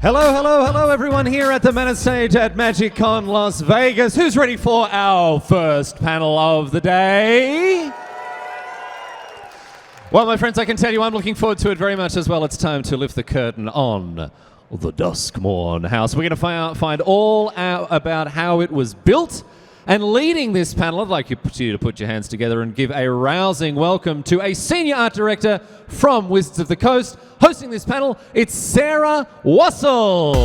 Hello, hello, hello, everyone here at the Manor Stage at MagicCon Las Vegas. Who's ready for our first panel of the day? Well, my friends, I can tell you I'm looking forward to it very much as well. It's time to lift the curtain on the Duskmourn house. We're going to find all out about how it was built. And leading this panel, I'd like you to put your hands together and give a rousing welcome to a senior art director from Wizards of the Coast. Hosting this panel, it's Sarah Wassel.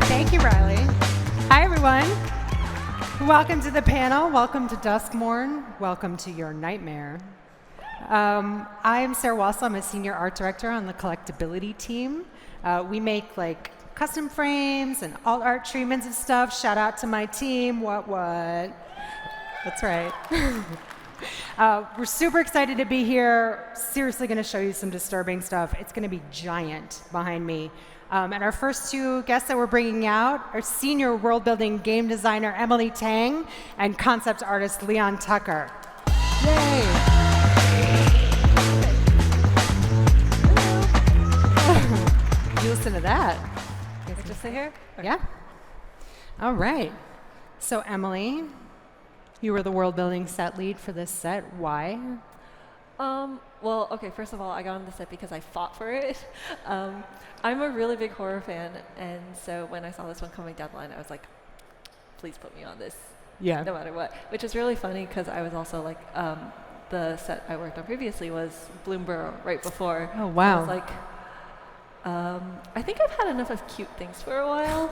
Thank you, Riley. Hi, everyone. Welcome to the panel. Welcome to Duskmourn. Welcome to your nightmare. I am Sarah Wassel. I'm a senior art director on the collectability team. We make custom frames and alt art treatments of stuff. Shout out to my team. What? That's right. We're super excited to be here. Seriously going to show you some disturbing stuff. It's going to be giant behind me. And our first two guests that we're bringing out are senior world building game designer Emily Tang and concept artist Leon Tucker. Yay! You listen to that. Just sit here? Okay. Yeah. All right. So Emily, you were the world building set lead for this set. Why? Well, okay, first of all, I got on the set because I fought for it. I'm a really big horror fan, and so when I saw this one coming down the line, I was like, please put me on this. Yeah. No matter what. Which is really funny because I was also the set I worked on previously was Bloomborough right before. Oh, wow. I was like, I think I've had enough of cute things for a while.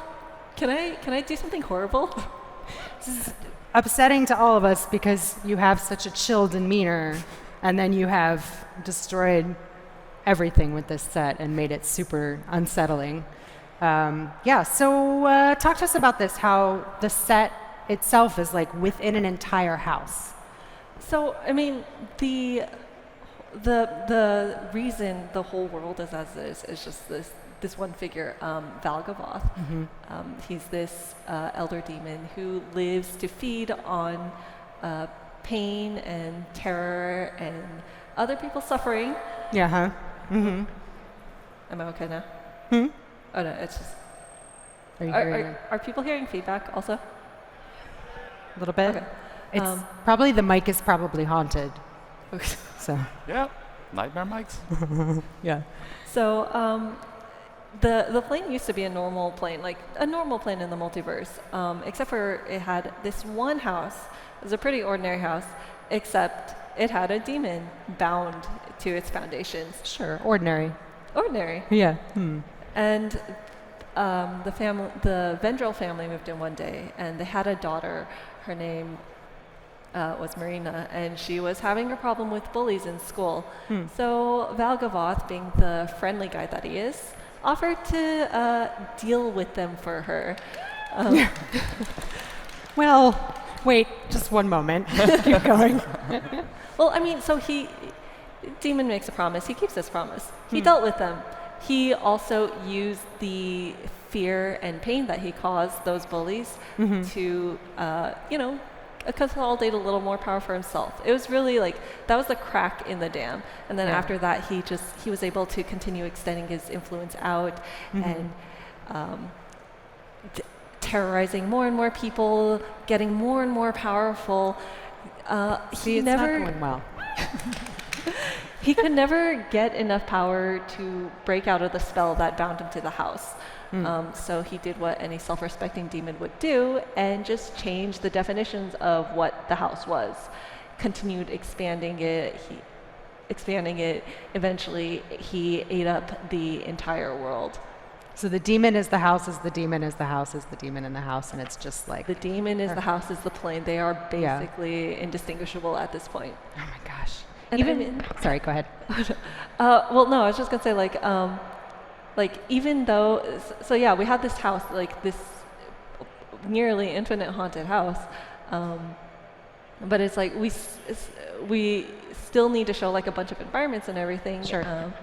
Can I do something horrible? This is upsetting to all of us because you have such a chill demeanor, and then you have destroyed everything with this set and made it super unsettling. So talk to us about this, how the set itself is within an entire house. So, I mean, the reason the whole world is as is just this one figure, Valgavoth. Mm-hmm. He's this elder demon who lives to feed on pain and terror and other people's suffering. Yeah, huh? Mm-hmm. Am I okay now? Hmm? Oh no, it's just. Are you hearing it? Are people hearing feedback also? A little bit? Okay. It's probably, the mic is probably haunted. Okay. So. Yeah, nightmare mics. Yeah. So the plane used to be a normal plane, like a normal plane in the multiverse, except for it had this one house. It was a pretty ordinary house, except it had a demon bound to its foundations. Sure, ordinary. Ordinary. Yeah. And the Vendrell family moved in one day, and they had a daughter. Her name was Marina, and she was having a problem with bullies in school. So Valgavoth, being the friendly guy that he is, offered to deal with them for her. Well, wait, just one moment. Keep going. Well, I mean, so demon makes a promise. He keeps his promise. He dealt with them. He also used the fear and pain that he caused those bullies to, consolidate a little more power for himself. It was really that was the crack in the dam. And then after that, he was able to continue extending his influence out and terrorizing more and more people, getting more and more powerful. See, it's not going well. He could never get enough power to break out of the spell that bound him to the house. So he did what any self-respecting demon would do and just changed the definitions of what the house was. Continued expanding it. Eventually, he ate up the entire world. So the demon is the house, is the demon is the house, is the demon in the house, and it's just The demon is the house, is the plane. They are basically indistinguishable at this point. Oh my gosh. And sorry, go ahead. Well, no, I was just gonna say even though, so yeah, we had this house, this nearly infinite haunted house, but it's we still need to show a bunch of environments and everything. Sure.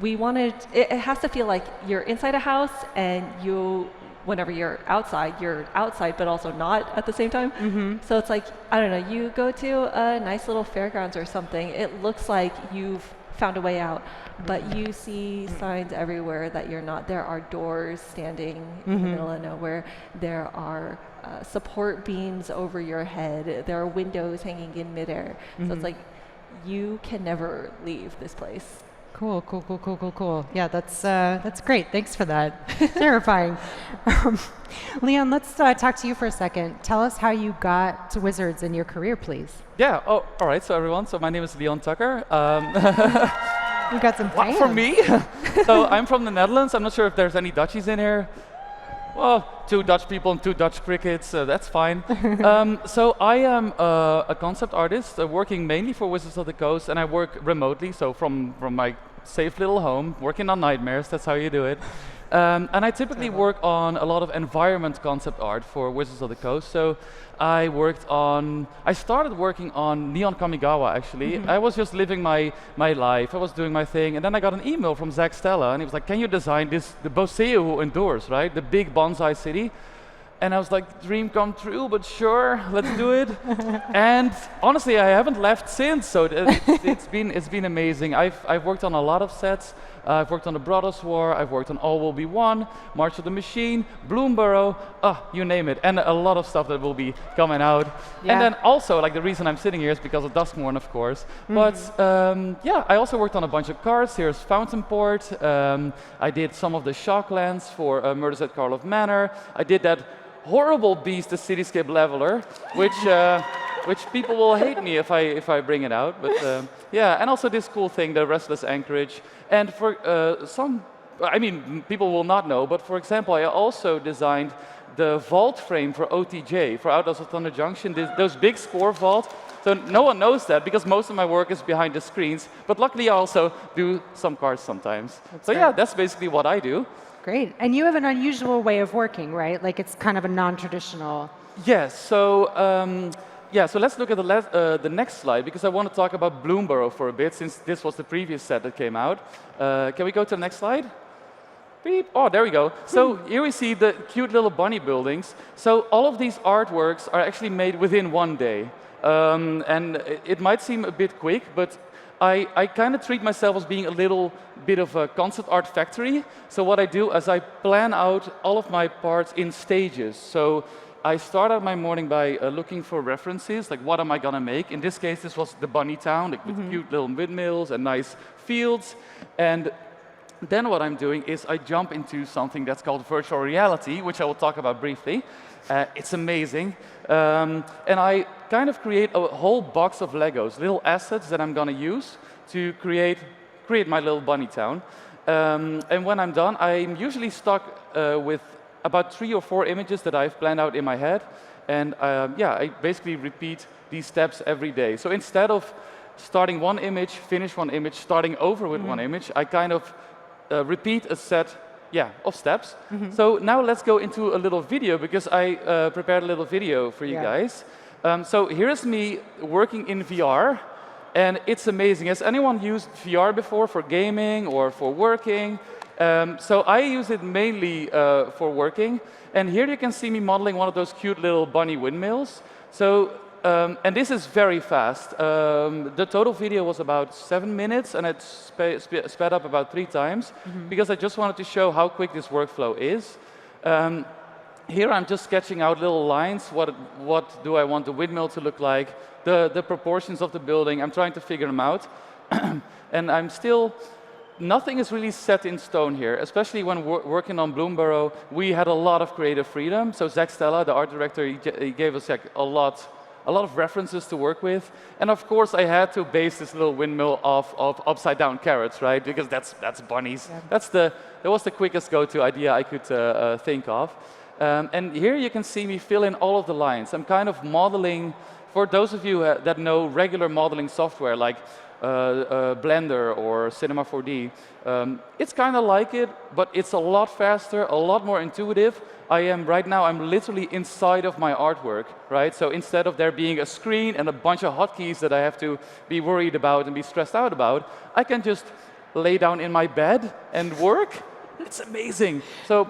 We wanted, it has to feel like you're inside a house and you whenever you're outside, but also not at the same time. So it's like, I don't know, you go to a nice little fairgrounds or something, it looks like you've found a way out, but you see signs everywhere that you're not. There are doors standing in the middle of nowhere. There are support beams over your head. There are windows hanging in midair. So it's like, you can never leave this place. Cool. Yeah, that's great. Thanks for that. Terrifying. Leon, let's talk to you for a second. Tell us how you got to Wizards in your career, please. Yeah. Oh, all right. So everyone. So my name is Leon Tucker. We got some fans. For me? So I'm from the Netherlands. I'm not sure if there's any Dutchies in here. Well, 2 Dutch people and 2 Dutch crickets, that's fine. So I am a concept artist working mainly for Wizards of the Coast, and I work remotely, so from my safe little home, working on nightmares, that's how you do it. And I typically work on a lot of environment concept art for Wizards of the Coast. So I started working on Neon Kamigawa, actually. I was just living my life, I was doing my thing, and then I got an email from Zach Stella, and he was like, can you design the Boseu indoors, right? The big bonsai city. And I was like, dream come true, but sure, let's do it. And honestly, I haven't left since, so it's been amazing. I've worked on a lot of sets. I've worked on the Brothers War, I've worked on All Will Be One, March of the Machine, Bloomburrow, you name it, and a lot of stuff that will be coming out. Yeah. And then also, like, the reason I'm sitting here is because of Duskmourn, of course. But yeah, I also worked on a bunch of cards. Here's Fountainport. I did some of the Shocklands for Murders at Karlov Manor. I did that horrible beast, the Cityscape Leveler, which people will hate me if I bring it out. But yeah, and also this cool thing, the Restless Anchorage. And for I mean, people will not know, but for example, I also designed the vault frame for OTJ, for Outlaws of Thunder Junction, those big score vaults. So no one knows that because most of my work is behind the screens, but luckily I also do some cards sometimes. Yeah, that's basically what I do. Great. And you have an unusual way of working, right? Like it's kind of a non-traditional. Yes. So yeah. So let's look at the next slide because I want to talk about Bloomburrow for a bit since this was the previous set that came out. Can we go to the next slide? Beep. Oh, there we go. So here we see the cute little bunny buildings. So all of these artworks are actually made within one day, and it might seem a bit quick, but I kind of treat myself as being a little bit of a concept art factory. So what I do is I plan out all of my parts in stages. So I start out my morning by looking for references, like what am I gonna make? In this case, this was the bunny town, like with cute little windmills and nice fields. And then what I'm doing is I jump into something that's called virtual reality, which I will talk about briefly. It's amazing. And I kind of create a whole box of Legos, little assets that I'm gonna use to create my little bunny town. And when I'm done, I'm usually stuck with about 3 or 4 images that I've planned out in my head. And yeah, I basically repeat these steps every day. So instead of starting one image, finish one image, starting over with one image, I kind of repeat a set of steps. So now let's go into a little video because I prepared a little video for you guys. So here's me working in VR, and it's amazing. Has anyone used VR before for gaming or for working? So I use it mainly for working, and here you can see me modeling one of those cute little bunny windmills. So, and this is very fast. The total video was about 7 minutes, and it sped up about 3 times, because I just wanted to show how quick this workflow is. Here I'm just sketching out little lines. What do I want the windmill to look like? The proportions of the building. I'm trying to figure them out. And I'm still... Nothing is really set in stone here, especially when working on Bloomburrow. We had a lot of creative freedom. So Zach Stella, the art director, he gave us like a lot of references to work with. And of course, I had to base this little windmill off of upside down carrots, right? Because that's bunnies. Yeah. That was the quickest go-to idea I could think of. And here you can see me fill in all of the lines. I'm kind of modeling, for those of you that know regular modeling software like Blender or Cinema 4D, it's kind of like it, but it's a lot faster, a lot more intuitive. Right now, I'm literally inside of my artwork, right? So instead of there being a screen and a bunch of hotkeys that I have to be worried about and be stressed out about, I can just lay down in my bed and work. It's amazing. So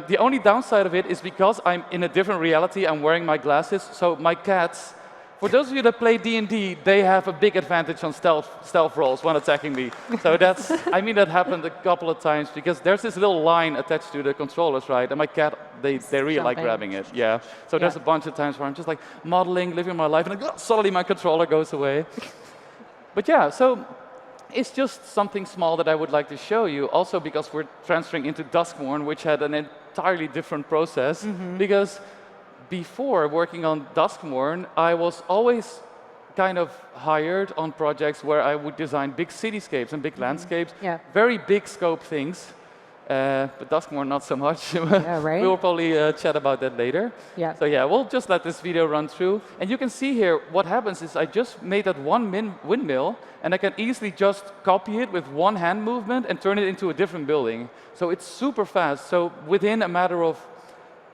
the only downside of it is because I'm in a different reality, I'm wearing my glasses, so my cats, for those of you that play D&D, they have a big advantage on stealth rolls when attacking me. So that's, I mean, that happened a couple of times because there's this little line attached to the controllers, right? And my cat, they really like grabbing it, yeah. So there's a bunch of times where I'm just like modeling, living my life, and suddenly my controller goes away. But yeah, so it's just something small that I would like to show you, also because we're transferring into Duskmourn, which had an entirely different process, because before working on Duskmourn, I was always kind of hired on projects where I would design big cityscapes and big landscapes, very big scope things. But Duskmourn, not so much. Yeah, right? We will probably chat about that later. Yeah. So yeah, we'll just let this video run through. And you can see here, what happens is I just made that one windmill, and I can easily just copy it with one hand movement and turn it into a different building. So it's super fast. So within a matter of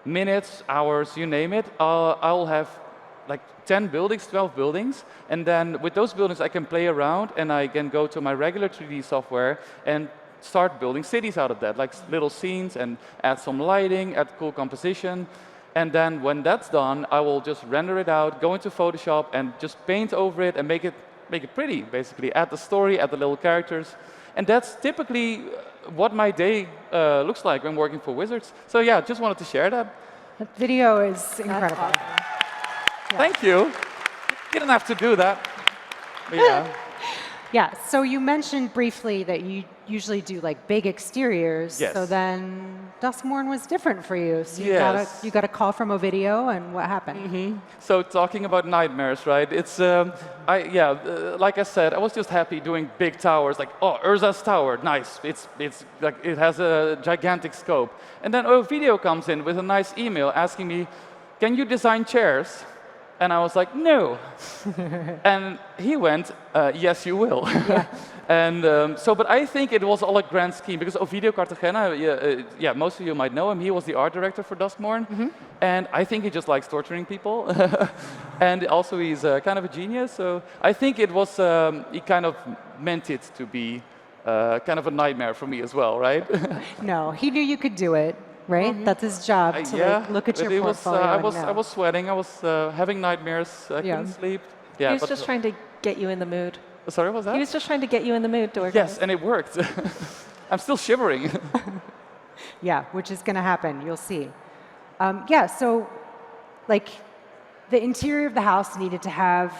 minutes, hours, you name it, I'll have like 10 buildings, 12 buildings. And then with those buildings, I can play around, and I can go to my regular 3D software and start building cities out of that, like little scenes, and add some lighting, add cool composition. And then when that's done, I will just render it out, go into Photoshop, and just paint over it and make it pretty, basically. Add the story, add the little characters. And that's typically what my day looks like when working for Wizards. So yeah, just wanted to share that. That video is incredible. Awesome. Thank you. You didn't have to do that. But yeah. Yeah, so you mentioned briefly that you usually do like big exteriors. Yes. So then Duskmourn was different for you. So Yes. you got a call from a video, and what happened? So talking about nightmares, right? It's like I said, I was just happy doing big towers, like Urza's tower, nice. It's like it has a gigantic scope. And then a video comes in with a nice email asking me, "Can you design chairs?" And I was like, "No." And he went, "Yes, you will." And but I think it was all a grand scheme, because Ovidio Cartagena, most of you might know him. He was the art director for Duskmourn, and I think he just likes torturing people. And also he's kind of a genius. So I think it was he kind of meant it to be kind of a nightmare for me as well, right? No, he knew you could do it, right? That's his job to like, look at but your it was, portfolio. I was sweating. I was having nightmares. I couldn't sleep. Yeah, He was just trying to get you in the mood. Sorry, what was that? He was just trying to get you in the mood to work on Yes, it. and it worked. I'm still shivering. Yeah, which is going to happen. You'll see. So like the interior of the house needed to have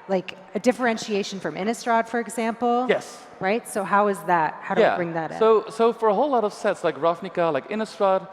like a differentiation from Innistrad, for example. Yes. Right? So how is that? How do we bring that in? So for a whole lot of sets like Ravnica, like Innistrad,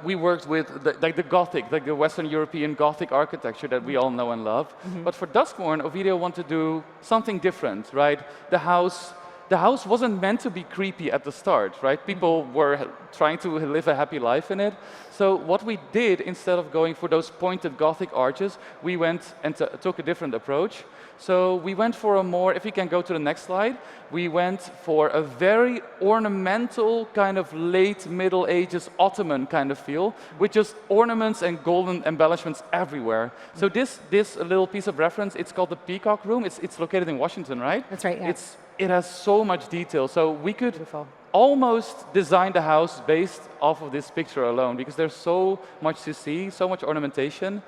we worked with the Gothic, like the Western European Gothic architecture that we all know and love. But for Duskmourn, Ovidio wanted to do something different, right? The house wasn't meant to be creepy at the start, right? People were trying to live a happy life in it. So what we did, instead of going for those pointed Gothic arches, we went and took a different approach. So we went for a more, if you can go to the next slide, we went for a very ornamental kind of late Middle Ages Ottoman kind of feel, with just ornaments and golden embellishments everywhere. So this little piece of reference, it's called the Peacock Room. It's located in Washington, right? That's right, yeah. It has so much detail. So we could almost design the house based off of this picture alone, because there's so much to see, so much ornamentation.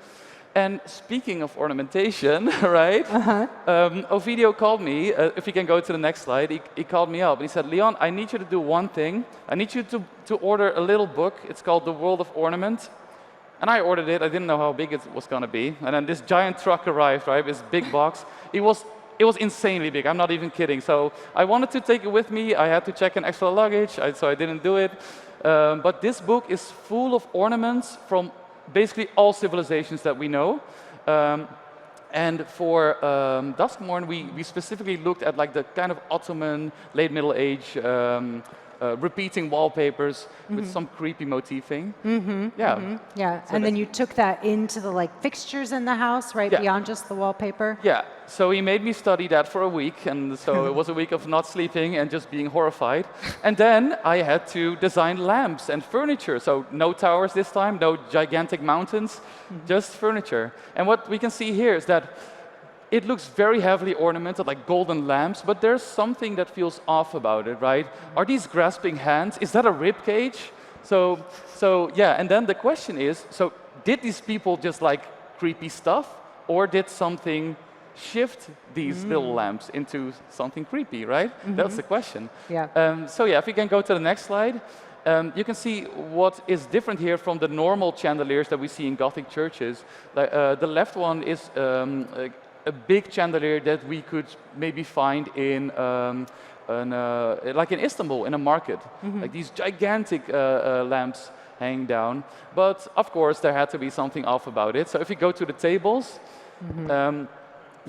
And speaking of ornamentation, right? Ovidio called me, if you can go to the next slide, he called me up and he said, "Leon, I need you to do one thing. I need you to order a little book. It's called The World of Ornament." And I ordered it. I didn't know how big it was going to be. And then this giant truck arrived, right? This big box. It was insanely big. I'm not even kidding. So I wanted to take it with me. I had to check in extra luggage, so I didn't do it. But this book is full of ornaments from basically all civilizations that we know. And for Duskmourn, we specifically looked at like the kind of Ottoman, late Middle Age, repeating wallpapers with some creepy motifing. Yeah, So and then you took that into the like fixtures in the house, right? Yeah. Beyond just the wallpaper. Yeah, so he made me study that for a week, and so it was a week of not sleeping and just being horrified. And then I had to design lamps and furniture, so no towers this time, no gigantic mountains, just furniture. And what we can see here is that it looks very heavily ornamented, like golden lamps, but there's something that feels off about it, right? Are these grasping hands? Is that a rib cage? So yeah, and then the question is, so did these people just like creepy stuff, or did something shift these little lamps into something creepy, right? That's the question. Yeah. So yeah, if we can go to the next slide. You can see what is different here from the normal chandeliers that we see in Gothic churches. The left one is a big chandelier that we could maybe find in, like in Istanbul, in a market. Like these gigantic lamps hanging down. But of course, there had to be something off about it. So if we go to the tables,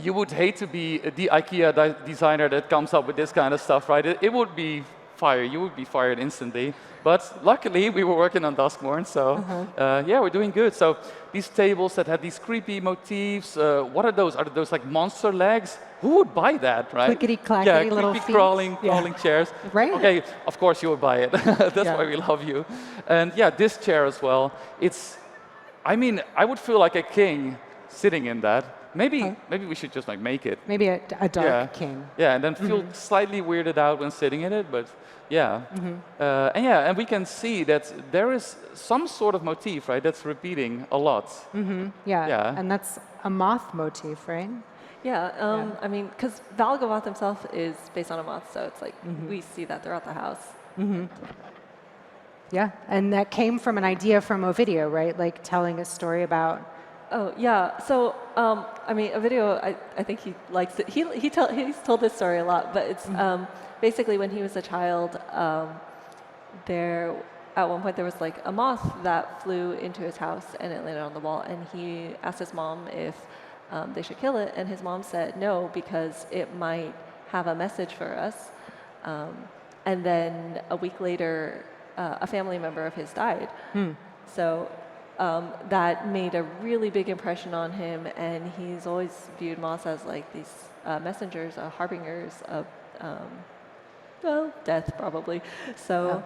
you would hate to be the IKEA designer that comes up with this kind of stuff, right? It would be fired. You would be fired instantly. But luckily, we were working on Duskmourn, so yeah, we're doing good. So these tables that had these creepy motifs, what are those? Are those like monster legs? Who would buy that, right? Clickety-clackety little creepy feet. crawling chairs. Right. Okay, of course you would buy it. That's why we love you. And yeah, this chair as well. I mean, I would feel like a king sitting in that. Maybe we should just like make it. Maybe a dark king. Yeah, and then feel slightly weirded out when sitting in it, but yeah. And we can see that there is some sort of motif, right, that's repeating a lot. Yeah. And that's a moth motif, right? Yeah, I mean, because Valgavoth himself is based on a moth, so it's like we see that throughout the house. Yeah, and that came from an idea from Ovidio, right? Like telling a story about. Oh yeah. So I mean, Ovidio, I think he likes it. He's told this story a lot, but it's basically when he was a child. There at one point there was like a moth that flew into his house and it landed on the wall, and he asked his mom if they should kill it, and his mom said no because it might have a message for us. And then a week later, a family member of his died. So. That made a really big impression on him, and he's always viewed moths as like these messengers, harbingers of, well, death probably. So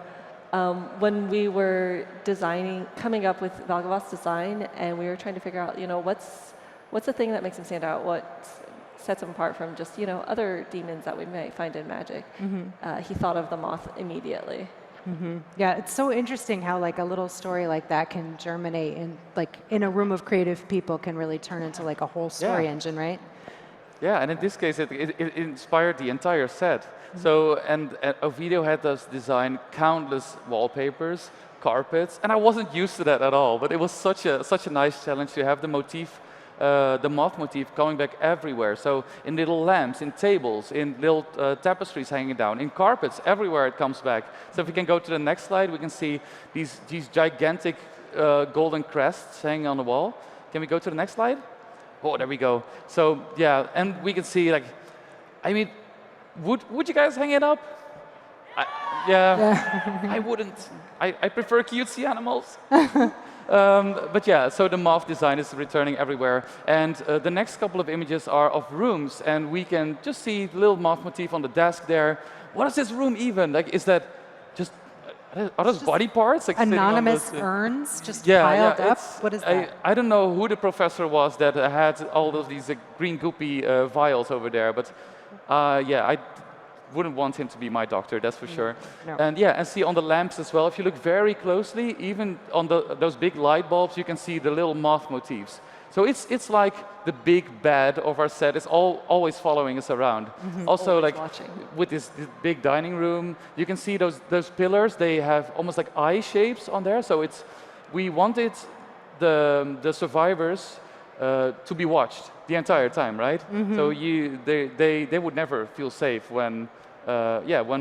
when we were coming up with Valgavoth's design, and we were trying to figure out, what's the thing that makes him stand out? What sets him apart from just, other demons that we might find in magic? He thought of the moth immediately. Yeah, it's so interesting how like a little story like that can germinate and like in a room of creative people can really turn into like a whole story engine, right? Yeah, and in this case, it inspired the entire set. So, and Ovidio had us design countless wallpapers, carpets, and I wasn't used to that at all. But it was such a nice challenge to have the motif. The moth motif going back everywhere. So in little lamps, in tables, in little tapestries hanging down, in carpets, everywhere it comes back. So if we can go to the next slide, we can see these gigantic golden crests hanging on the wall. Can we go to the next slide? Oh, there we go. So yeah, and we can see like, I mean, would you guys hang it up? I wouldn't. I prefer cutesy animals. But yeah, so the moth design is returning everywhere. And the next couple of images are of rooms, and we can just see the little moth motif on the desk there. What is this room even? Like, is that just, are those body parts? Like anonymous urns just piled up? What is that? I don't know who the professor was that had all of these green goopy vials over there, but yeah, I wouldn't want him to be my doctor, that's for sure. No. And yeah, and see on the lamps as well, if you look very closely, even on those big light bulbs, you can see the little moth motifs. So it's like the big bad of our set is always following us around. Also, always like watching. with this big dining room, you can see those pillars, they have almost like eye shapes on there. So we wanted the survivors to be watched the entire time, right? So they would never feel safe when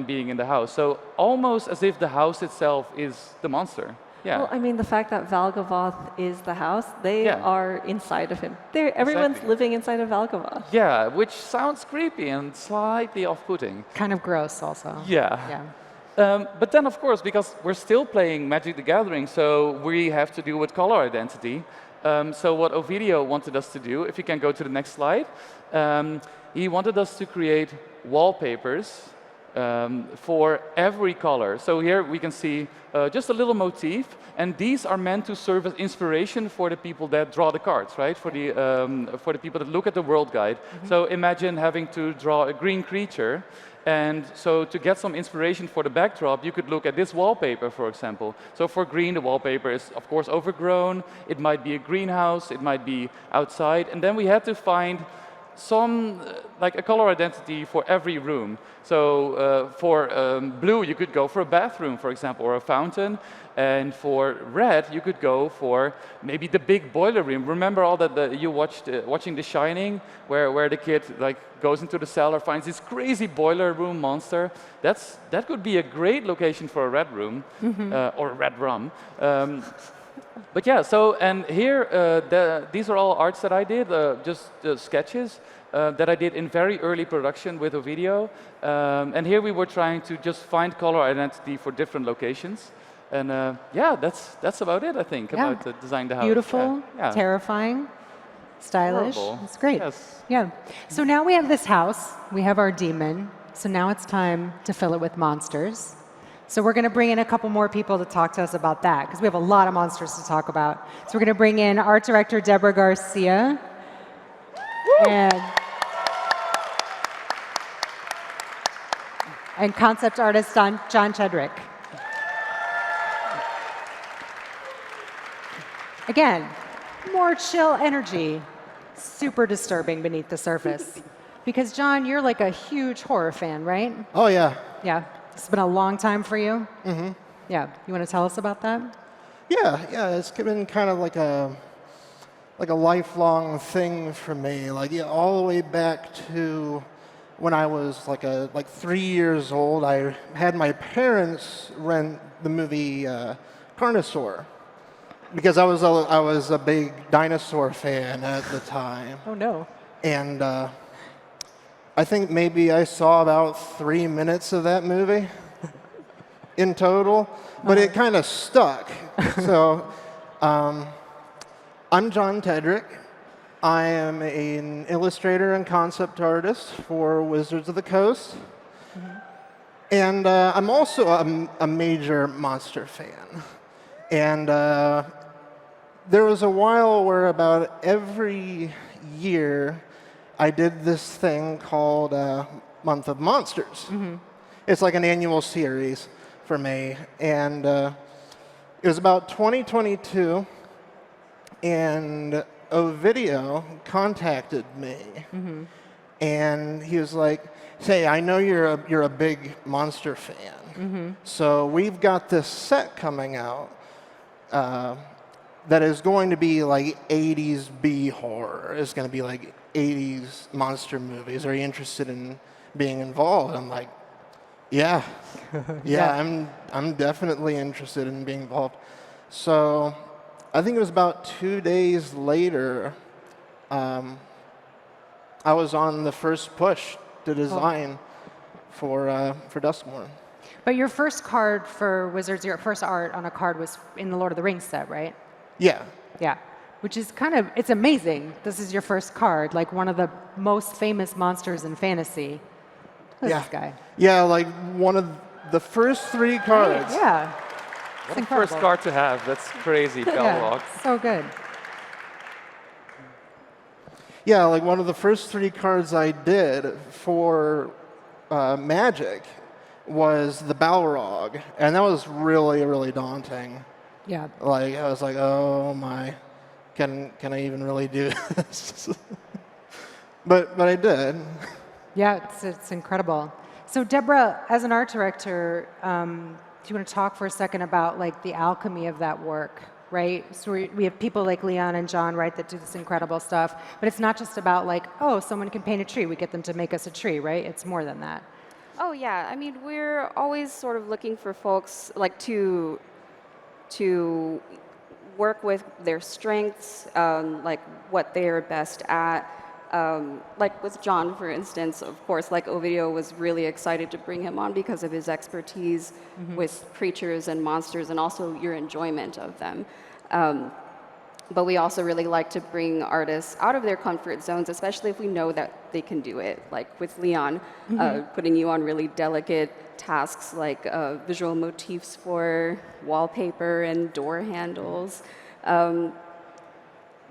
being in the house. So almost as if the house itself is the monster. Yeah. Well, I mean, the fact that Valgavoth is the house, they are inside of him. Everyone's living inside of Valgavoth. Yeah, which sounds creepy and slightly off-putting. Kind of gross also. Yeah. But then, of course, because we're still playing Magic the Gathering, so we have to deal with color identity. So what Ovidio wanted us to do, if you can go to the next slide, he wanted us to create wallpapers for every color. So here we can see just a little motif, and these are meant to serve as inspiration for the people that draw the cards, right? For the people that look at the world guide. So imagine having to draw a green creature. And so to get some inspiration for the backdrop, you could look at this wallpaper, for example. So for green, the wallpaper is, of course, overgrown. It might be a greenhouse. It might be outside. And then we had to find some, like a color identity for every room. So for blue, you could go for a bathroom, for example, or a fountain. And for red, you could go for maybe the big boiler room. Remember all that you watched watching The Shining, where the kid like goes into the cellar, finds this crazy boiler room monster. That could be a great location for a red room or a red rum. But yeah, so and here these are all arts that I did, just sketches that I did in very early production with a video. And here we were trying to just find color identity for different locations. And yeah, that's about it, I think, about designing the house. Beautiful, terrifying, stylish. Horrible. It's great. Yes. Yeah. So now we have this house. We have our demon. So now it's time to fill it with monsters. So we're going to bring in a couple more people to talk to us about that, because we have a lot of monsters to talk about. So we're going to bring in art director Deborah Garcia. And concept artist John Chedrick. Again, more chill energy, super disturbing beneath the surface. Because John, you're like a huge horror fan, right? Oh, yeah. Yeah. It's been a long time for you? Mm-hmm. Yeah. You want to tell us about that? Yeah. It's been kind of like a lifelong thing for me. Like all the way back to when I was like 3 years old. I had my parents rent the movie Carnosaur, because I was a big dinosaur fan at the time. Oh no. And I think maybe I saw about 3 minutes of that movie in total, but it kind of stuck. So I'm John Chedrick. I am an illustrator and concept artist for Wizards of the Coast. And I'm also a major monster fan. And there was a while where about every year I did this thing called Month of Monsters. It's like an annual series for me. And it was about 2022, and Ovidio contacted me. And he was like, "Say, I know you're a big monster fan. So we've got this set coming out that is going to be like 80s B horror. It's going to be like 80s monster movies. Are you interested in being involved?" I'm like, yeah, I'm definitely interested in being involved. So I think it was about 2 days later, I was on the first push to design for Duskmourn. But your first card for Wizards, your first art on a card was in the Lord of the Rings set, right? Yeah. Yeah. Which is it's amazing. This is your first card, like one of the most famous monsters in fantasy. Who's this guy? Yeah, like one of the first 3 cards. Yeah. What a first card to have. That's crazy, Belloc. So good. Yeah, like one of the first 3 cards I did for Magic was the Balrog, and that was really, really daunting. Yeah. Like I was like, oh my, can I even really do this? but I did. Yeah, it's incredible. So Deborah, as an art director, do you want to talk for a second about like the alchemy of that work, right? So we have people like Leon and John, right, that do this incredible stuff. But it's not just about like, oh, someone can paint a tree. We get them to make us a tree, right? It's more than that. Oh yeah, I mean we're always sort of looking for folks like to work with their strengths, like what they're best at. Like with John, for instance, of course, like Ovidio was really excited to bring him on because of his expertise with creatures and monsters and also your enjoyment of them. But we also really like to bring artists out of their comfort zones, especially if we know that they can do it. Like with Leon, putting you on really delicate tasks like visual motifs for wallpaper and door handles.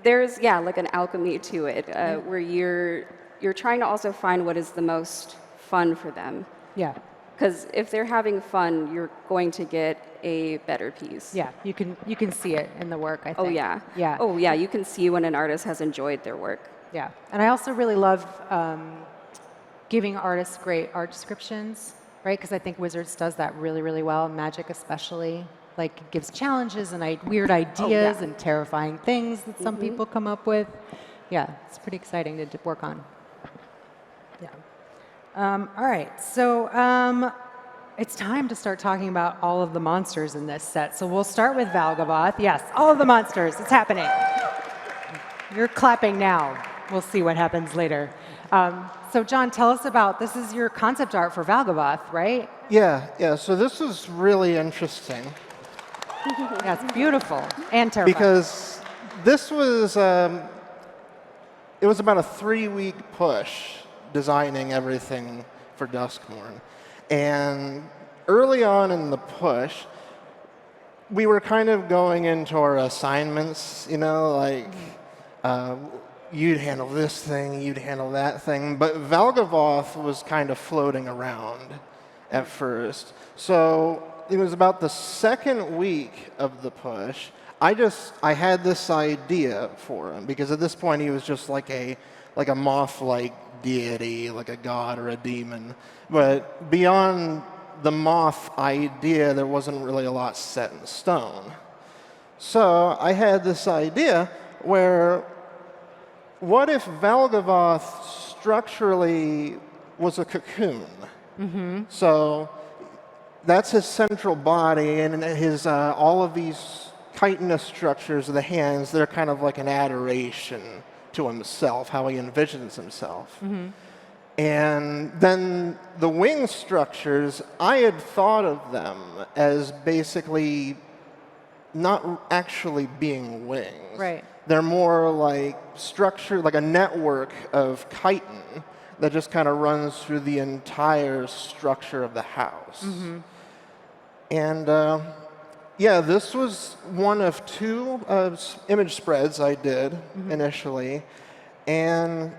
There's, yeah, like an alchemy to it, where you're trying to also find what is the most fun for them. Yeah. Because if they're having fun, you're going to get a better piece. Yeah, you can see it in the work, I think. Oh, yeah. Yeah. Oh, yeah, you can see when an artist has enjoyed their work. Yeah. And I also really love giving artists great art descriptions, right? Because I think Wizards does that really, really well, Magic especially. Like, it gives challenges and weird ideas and terrifying things that some people come up with. Yeah, it's pretty exciting to work on. Yeah. All right, so it's time to start talking about all of the monsters in this set. So we'll start with Valgavoth. Yes, all of the monsters. It's happening. You're clapping now. We'll see what happens later. So John, tell us about, this is your concept art for Valgavoth, right? Yeah. So this was really interesting. Yeah, it's beautiful and terrifying. Because this was, it was about a 3-week push designing everything for Duskmourn. And early on in the push, we were kind of going into our assignments, like you'd handle this thing, you'd handle that thing. But Valgavoth was kind of floating around at first. So it was about the second week of the push, I had this idea for him, because at this point he was just like a moth-like deity, like a god or a demon. But beyond the moth idea, there wasn't really a lot set in stone. So I had this idea where, what if Valgavoth structurally was a cocoon? So that's his central body, and his all of these chitinous structures of the hands, they're kind of like an adoration to himself, how he envisions himself. And then the wing structures, I had thought of them as basically not actually being wings. Right. They're more like structure, like a network of chitin that just kind of runs through the entire structure of the house. And yeah, this was one of 2 image spreads I did initially. And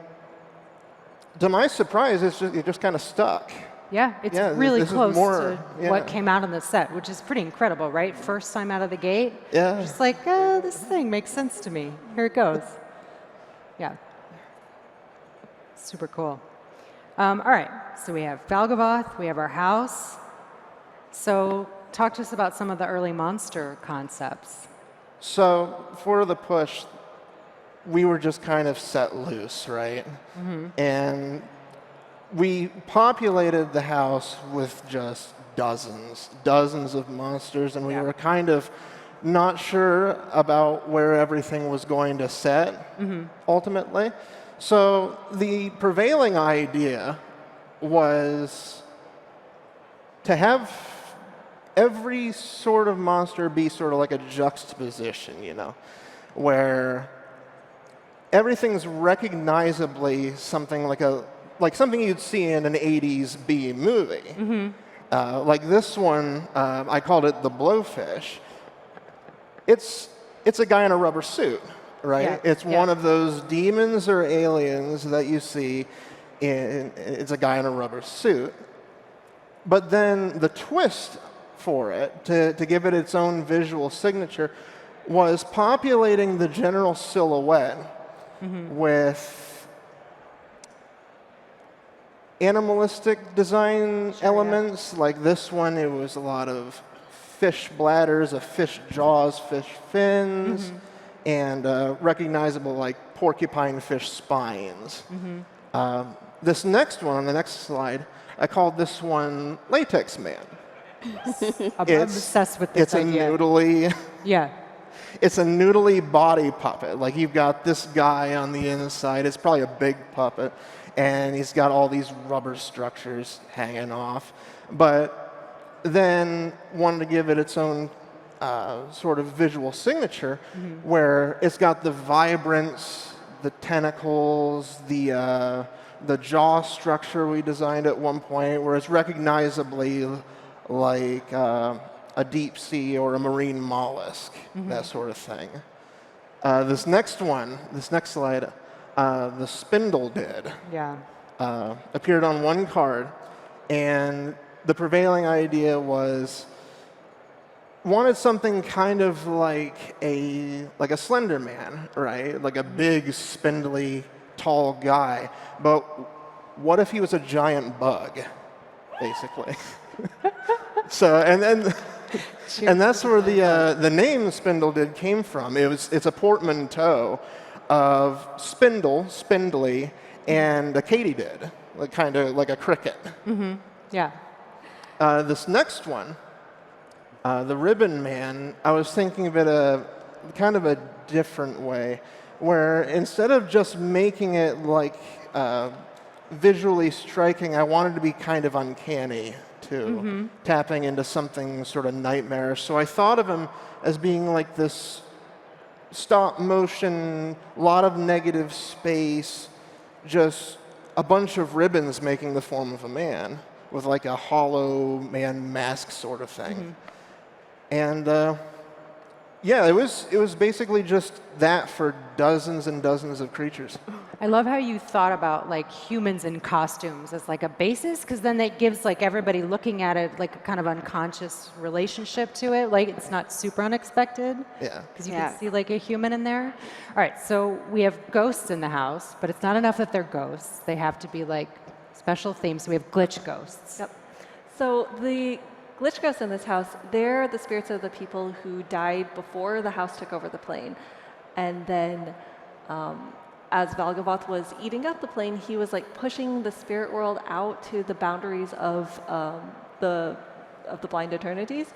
to my surprise, it just kind of stuck. Yeah, it's Yeah, really this is close more- to yeah. what came out on the set, which is pretty incredible, right? First time out of the gate. Yeah. Just like, this thing makes sense to me. Here it goes. Yeah. Super cool. All right, so we have Valgavoth, we have our house. So talk to us about some of the early monster concepts. So for the push, we were just kind of set loose, right? And we populated the house with just dozens of monsters, and we were kind of not sure about where everything was going to set ultimately. So the prevailing idea was to have every sort of monster be sort of like a juxtaposition, where everything's recognizably something like something you'd see in an 80s B movie. Like this one, I called it the Blowfish. It's a guy in a rubber suit, right? Yeah. It's one of those demons or aliens that you see it's a guy in a rubber suit. But then the twist for it, to give it its own visual signature, was populating the general silhouette with animalistic design elements. Like this one, it was a lot of fish bladders, of fish jaws, fish fins, and recognizable like porcupine fish spines. This next one, on the next slide, I called this one Latex Man. I'm obsessed with this It's idea. a noodly... Yeah. It's a noodly body puppet. Like you've got this guy on the inside. It's probably a big puppet, and he's got all these rubber structures hanging off. But then wanted to give it its own sort of visual signature, where it's got the vibrance, the tentacles, the jaw structure we designed at one point, where it's recognizably like a deep sea or a marine mollusk, that sort of thing. This next slide, the spindle did. Yeah. Appeared on one card, and the prevailing idea was wanted something kind of like a Slender Man, right? Like a big, spindly, tall guy. But what if he was a giant bug, basically? So and that's where the name Spindle Did came from. It's a portmanteau of spindle, spindly, and a katydid, kind of like a cricket. Yeah. This next one, the Ribbon Man, I was thinking of it kind of a different way, where instead of just making it like visually striking, I wanted to be kind of uncanny too, tapping into something sort of nightmarish. So I thought of him as being like this stop motion, lot of negative space, just a bunch of ribbons making the form of a man with like a hollow man mask sort of thing. And yeah, it was basically just that for dozens and dozens of creatures. I love how you thought about like humans in costumes as like a basis, because then that gives like everybody looking at it like a kind of unconscious relationship to it. Like it's not super unexpected. Yeah. Because you can see like a human in there. All right, so we have ghosts in the house, but it's not enough that they're ghosts. They have to be like special themes. So we have glitch ghosts. Yep. So the glitch ghosts in this house, they're the spirits of the people who died before the house took over the plane. And then as Valgavoth was eating up the plane, he was like pushing the spirit world out to the boundaries of the blind eternities,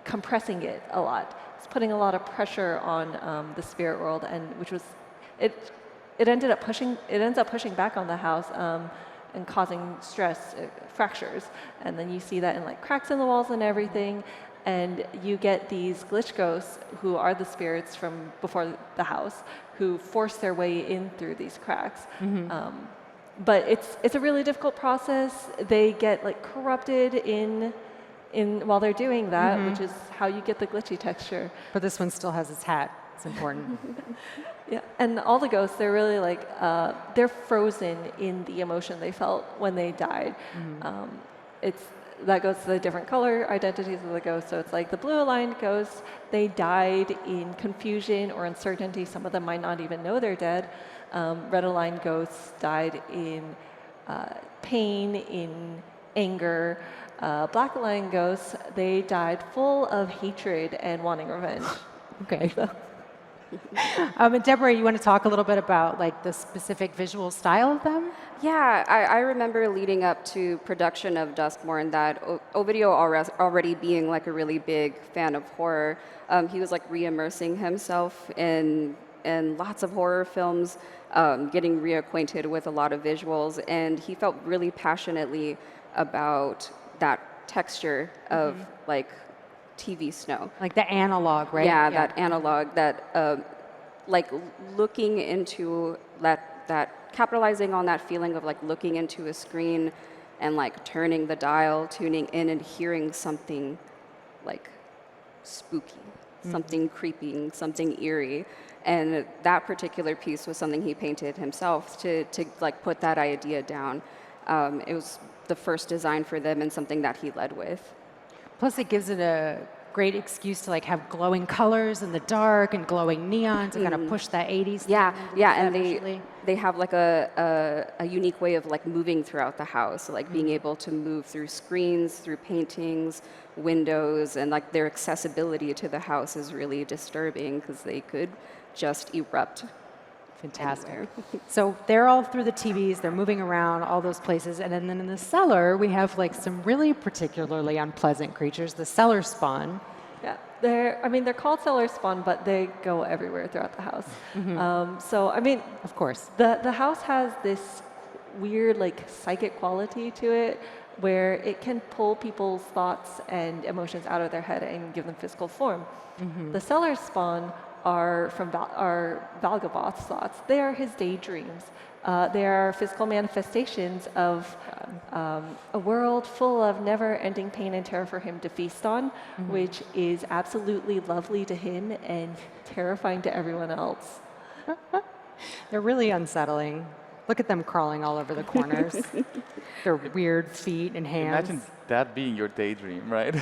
compressing it a lot. It's putting a lot of pressure on the spirit world, and which was it ends up pushing back on the house and causing stress, fractures, and then you see that in like cracks in the walls and everything. And you get these glitch ghosts who are the spirits from before the house who force their way in through these cracks. But it's a really difficult process. They get like corrupted in while they're doing that, which is how you get the glitchy texture. But this one still has its hat. It's important. Yeah, and all the ghosts, they're really like they're frozen in the emotion they felt when they died. That goes to the different color identities of the ghosts. So it's like the blue aligned ghosts, they died in confusion or uncertainty. Some of them might not even know they're dead. Red aligned ghosts died in pain, in anger. Black aligned ghosts, they died full of hatred and wanting revenge. Okay. And Deborah, you want to talk a little bit about like the specific visual style of them? Yeah, I remember leading up to production of Duskmourn that Ovidio already being like a really big fan of horror, he was like re-immersing himself in lots of horror films, getting reacquainted with a lot of visuals, and he felt really passionately about that texture of like TV snow. Like the analog, right? Yeah, that analog, that like looking into that capitalizing on that feeling of like looking into a screen and like turning the dial, tuning in and hearing something like spooky, something creeping, something eerie. And that particular piece was something he painted himself to like put that idea down. It was the first design for them and something that he led with. Plus it gives it a great excuse to like have glowing colors in the dark and glowing neon to kind of push that 80s. Yeah, and they have like a unique way of like moving throughout the house, like being able to move through screens, through paintings, windows, and like their accessibility to the house is really disturbing because they could just erupt. Fantastic. Anywhere. So they're all through the TVs, they're moving around all those places, and then in the cellar we have like some really particularly unpleasant creatures, the cellar spawn. Yeah, they're called cellar spawn, but they go everywhere throughout the house. So I mean, Of course. the house has this weird like psychic quality to it. where it can pull people's thoughts and emotions out of their head and give them physical form. The Cellar's spawn are Valgavoth's thoughts. They are his daydreams. They are physical manifestations of a world full of never-ending pain and terror for him to feast on, which is absolutely lovely to him and terrifying to everyone else. They're really unsettling. Look at them crawling all over the corners. Their weird feet and hands. Imagine that being your daydream, right?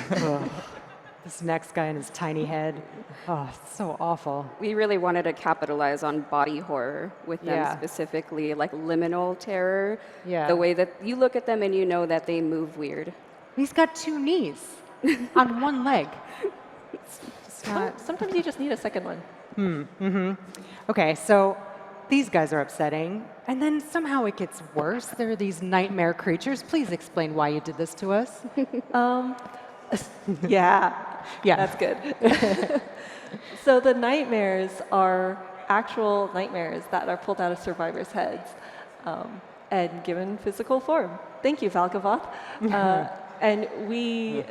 This next guy in his tiny head. Oh, it's so awful. We really wanted to capitalize on body horror with them Yeah. specifically, like liminal terror. Yeah. The way that you look at them and you know that they move weird. He's got 2 knees on one leg. It's not... Sometimes you just need a second one. Okay, so these guys are upsetting. And then somehow it gets worse. There are these nightmare creatures. Please explain why you did this to us. Yeah, Yeah. that's good. So the nightmares are actual nightmares that are pulled out of survivors' heads and given physical form. Thank you, Valgavoth. And we,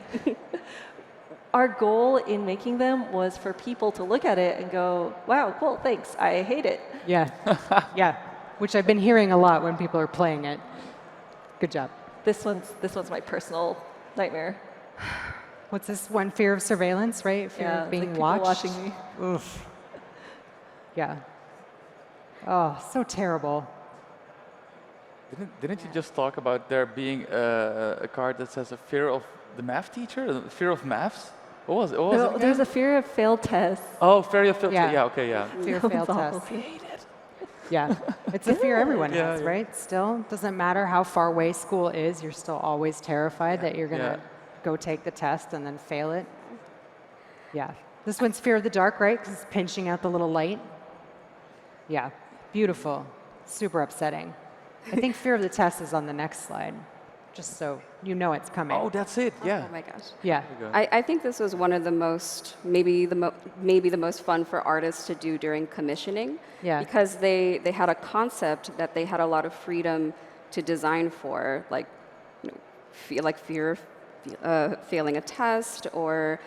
our goal in making them was for people to look at it and go, wow, cool, thanks, I hate it. Yeah. Yeah. Which I've been hearing a lot when people are playing it. Good job. This one's my personal nightmare. What's this one? Fear of surveillance, right? Fear Yeah, of it's being like people watched. watching me. Oof. Yeah. Oh, so terrible. Didn't you just talk about there being a card that says a fear of the math teacher? A fear of maths? What was it? What was it again? There's a fear of failed tests. Oh, fear of failed. Yeah. Yeah, okay, yeah. Fear of failed Awful. tests. Yeah. It's a fear everyone Yeah, has, yeah. right? Still, doesn't matter how far away school is, you're still always terrified that you're going to go take the test and then fail it. Yeah. This one's fear of the dark, right? Because it's pinching out the little light. Yeah. Beautiful. Super upsetting. I think fear of the test is on the next slide, just so you know it's coming. Oh, that's it. Yeah. Oh my gosh. Yeah. I think this was one of the most, maybe the most fun for artists to do during commissioning. Yeah. Because they had a concept that they had a lot of freedom to design for, like, fear of failing a test or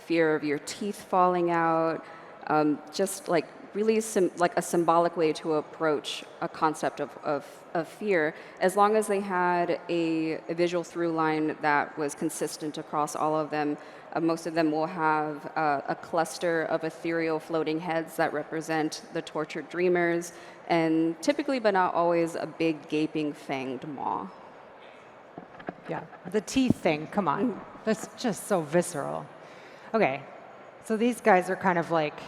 fear of your teeth falling out, just like really like a symbolic way to approach a concept of fear, as long as they had a visual through line that was consistent across all of them. Most of them will have a cluster of ethereal floating heads that represent the tortured dreamers, and typically, but not always, a big gaping fanged maw. Yeah. The teeth thing, come on. That's just so visceral. Okay. So these guys are kind of like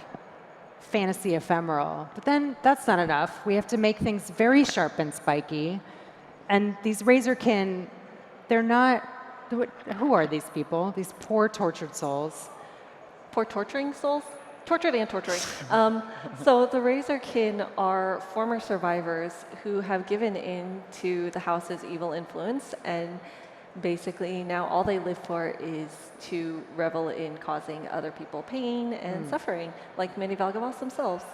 fantasy ephemeral. But then that's not enough. We have to make things very sharp and spiky. And these Razorkin, they're not... Who are these people? These poor tortured souls. Poor torturing souls? Tortured and torturing. So the Razorkin are former survivors who have given in to the house's evil influence, and basically now all they live for is to revel in causing other people pain and suffering, like many Valgavoths themselves.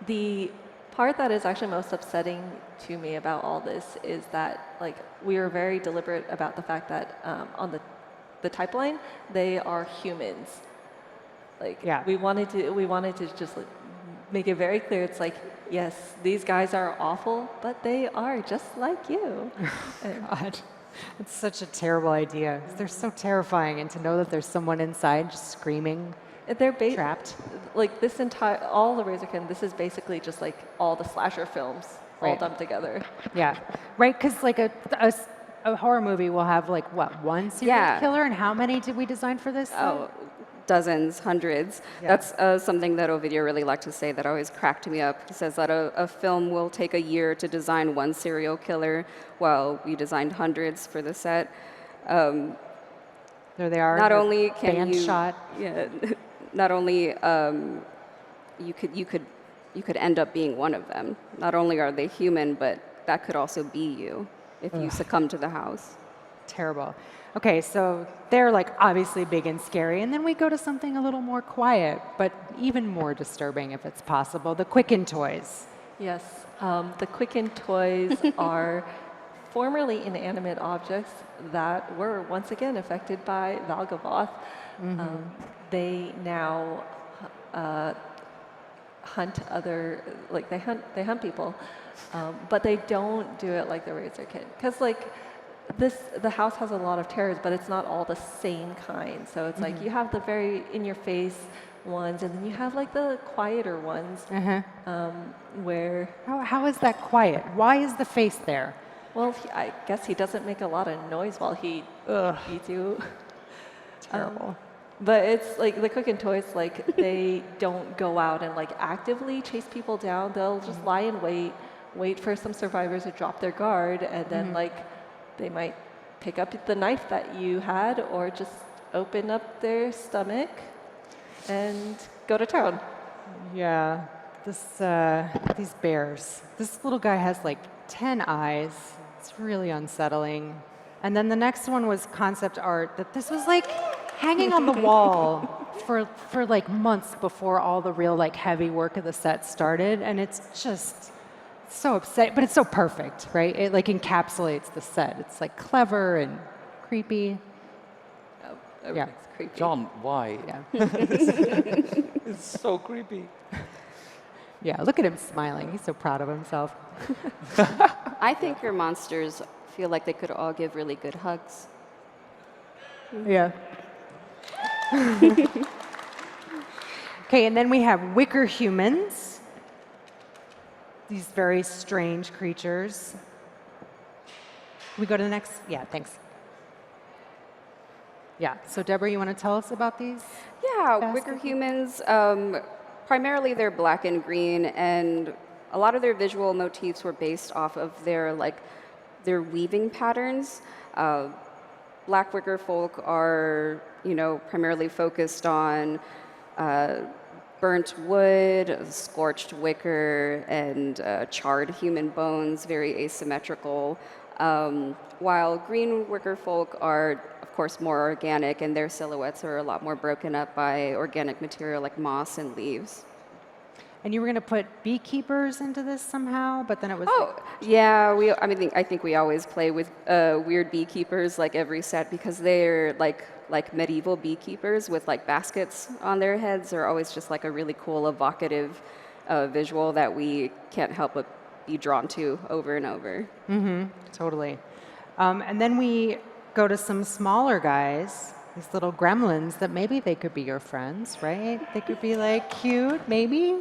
The part that is actually most upsetting to me about all this is that, like, we are very deliberate about the fact that on the type line, they are humans. Like, Yeah. we wanted to just like, make it very clear. It's like, yes, these guys are awful, but they are just like you. God. It's such a terrible idea. They're so terrifying. And to know that there's someone inside just screaming, They're trapped. like this entire, all the Razorkin, this is basically just like all the slasher films all Right. dumped together. Yeah. Right? Because like a horror movie will have like, what, one serial Yeah. killer? And how many did we design for this? Oh, dozens, hundreds. Yeah. That's something that Ovidio really liked to say that always cracked me up. He says that a film will take a year to design one serial killer, while we designed hundreds for the set. There they are. Not they're only can band you, shot. yeah, not only you could end up being one of them. Not only are they human, but that could also be you if you succumb to the house. Terrible. Okay, so they're like obviously big and scary, and then we go to something a little more quiet, but even more disturbing if it's possible, the Quicken toys. Yes, the Quicken toys are formerly inanimate objects that were once again affected by Valgavoth. They now hunt other, like they hunt people, but they don't do it like the Razor Kid, because like the house has a lot of terrors, but it's not all the same kind. So it's like you have the very in-your-face ones, and then you have like the quieter ones, where How is that quiet? Why is the face there? well, I guess he doesn't make a lot of noise while he eats you. Terrible. But it's like the Cookin' Toys, like they don't go out and like actively chase people down. They'll just lie in wait for some survivors to drop their guard, and then like they might pick up the knife that you had, or just open up their stomach and go to town. Yeah, these bears. This little guy has like 10 eyes. It's really unsettling. And then the next one was concept art that this was like hanging on the wall for like months before all the real like heavy work of the set started, and it's just so upsetting, but it's so perfect, right? It like encapsulates the set. It's like clever and creepy. Yeah. It's creepy. John, why? Yeah. It's so creepy. Yeah, look at him smiling. He's so proud of himself. I think your monsters feel like they could all give really good hugs. Yeah. Okay, and then we have wicker humans. These very strange creatures. We go to the next? Yeah, thanks. Yeah, so Deborah, you want to tell us about these? Yeah, wicker humans, primarily they're black and green, and a lot of their visual motifs were based off of their weaving patterns. Black wicker folk are, primarily focused on burnt wood, scorched wicker, and charred human bones, very asymmetrical. While green wicker folk are, of course, more organic, and their silhouettes are a lot more broken up by organic material like moss and leaves. And you were going to put beekeepers into this somehow, but then it was. Oh, yeah. I think we always play with weird beekeepers like every set, because they're like medieval beekeepers with like baskets on their heads. Are always just like a really cool, evocative visual that we can't help but be drawn to over and over. Totally. And then we go to some smaller guys, these little gremlins that maybe they could be your friends, right? They could be like cute, maybe.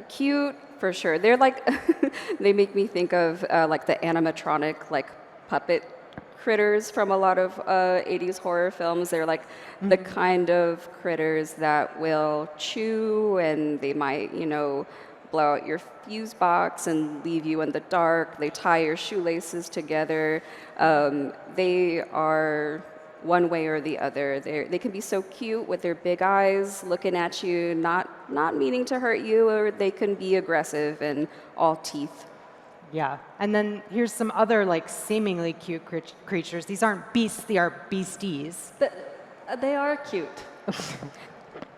Cute for sure. They're like they make me think of like the animatronic like puppet critters from a lot of 80s horror films. They're like the kind of critters that will chew, and they might, blow out your fuse box and leave you in the dark. They tie your shoelaces together. They are one way or the other. They can be so cute with their big eyes looking at you, not meaning to hurt you, or they can be aggressive and all teeth. Yeah. And then here's some other like seemingly cute creatures. These aren't beasts, they are beasties. They are cute.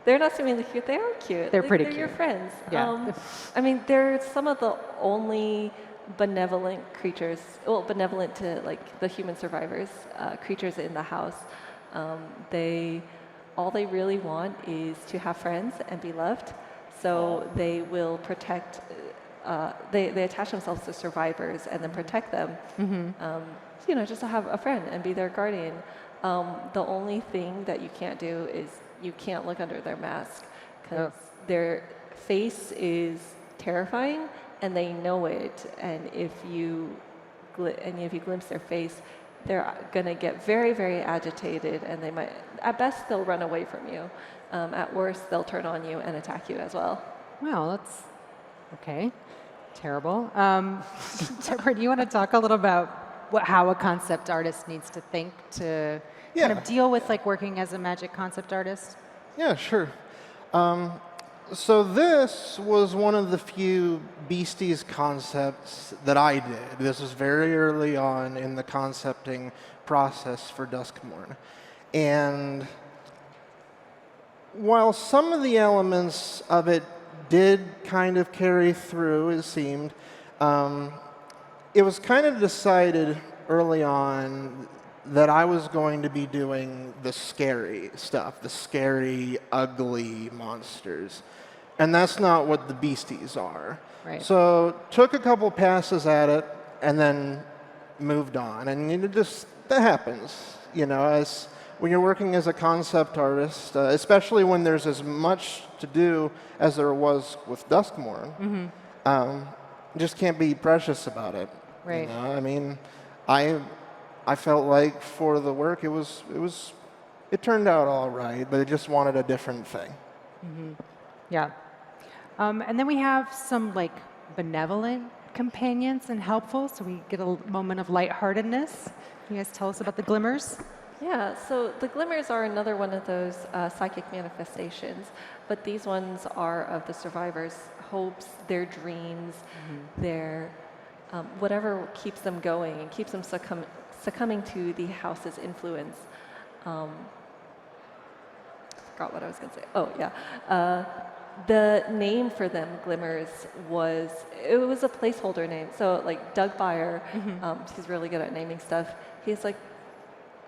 They're not seemingly cute. They are cute. They're pretty They're cute. your friends. Yeah. They're some of the only benevolent creatures, well, benevolent to like the human survivors, creatures in the house. All they really want is to have friends and be loved. So they will protect. They attach themselves to survivors and then protect them. Just to have a friend and be their guardian. The only thing that you can't do is you can't look under their mask, because their face is terrifying, and they know it. And if you glimpse their face, they're going to get very, very agitated, and they might, at best, they'll run away from you. At worst, they'll turn on you and attack you as well. Well, that's okay. Terrible. Deborah, do you want to talk a little about how a concept artist needs to think to kind of deal with like working as a magic concept artist? Yeah, sure. So this was one of the few Beasties concepts that I did. This was very early on in the concepting process for Duskmourn. And while some of the elements of it did kind of carry through, it seemed, it was kind of decided early on that I was going to be doing the scary stuff, the scary, ugly monsters. And that's not what the beasties are. Right. So took a couple passes at it and then moved on. And that happens, as when you're working as a concept artist, especially when there's as much to do as there was with Duskmourn. Just can't be precious about it. Right. I mean, I felt like for the work it turned out all right, but it just wanted a different thing. Yeah. And then we have some benevolent companions and helpful, so we get a moment of lightheartedness. Can you guys tell us about the glimmers? Yeah, so the glimmers are another one of those psychic manifestations, but these ones are of the survivors' hopes, their dreams, their whatever keeps them going and keeps them succumbing to the house's influence. Forgot what I was going to say. Oh, yeah. The name for them, glimmers, was a placeholder name. So Doug Beyer, he's really good at naming stuff. He's like,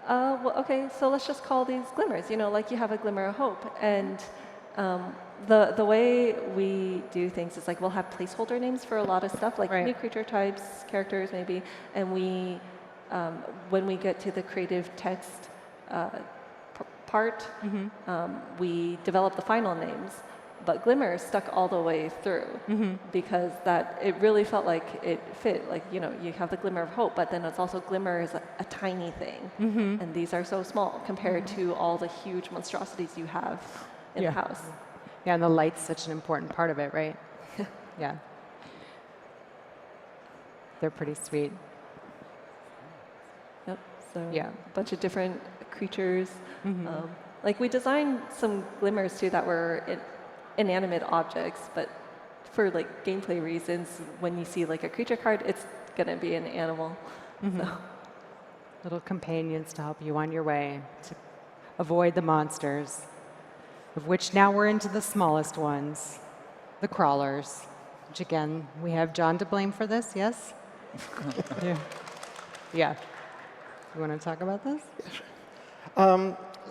well, okay, so let's just call these glimmers, like you have a glimmer of hope. And the way we do things is we'll have placeholder names for a lot of stuff, new creature types, characters maybe, and we, when we get to the creative text part, we develop the final names. But glimmer stuck all the way through because it really felt like it fit. You have the glimmer of hope, but then it's also glimmer is a tiny thing. And these are so small compared to all the huge monstrosities you have in the house. Yeah, and the light's such an important part of it, right? Yeah. They're pretty sweet. Yep, so yeah. A bunch of different creatures. We designed some glimmers too that were inanimate objects, but for gameplay reasons, when you see a creature card, it's gonna be an animal. So. Little companions to help you on your way to avoid the monsters, of which now we're into the smallest ones, the crawlers, which again, we have John to blame for this, yes? Yeah. You want to talk about this?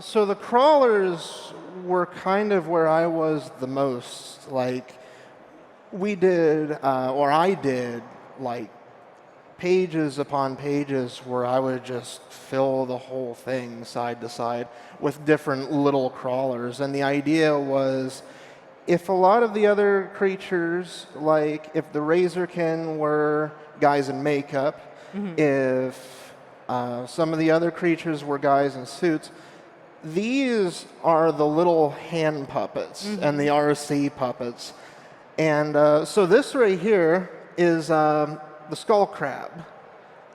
So the crawlers were kind of where I was the most. We did, or I did, pages upon pages where I would just fill the whole thing side to side with different little crawlers. And the idea was, if a lot of the other creatures, if the Razorkin were guys in makeup, if some of the other creatures were guys in suits, these are the little hand puppets and the RC puppets. And so this right here is the skull crab.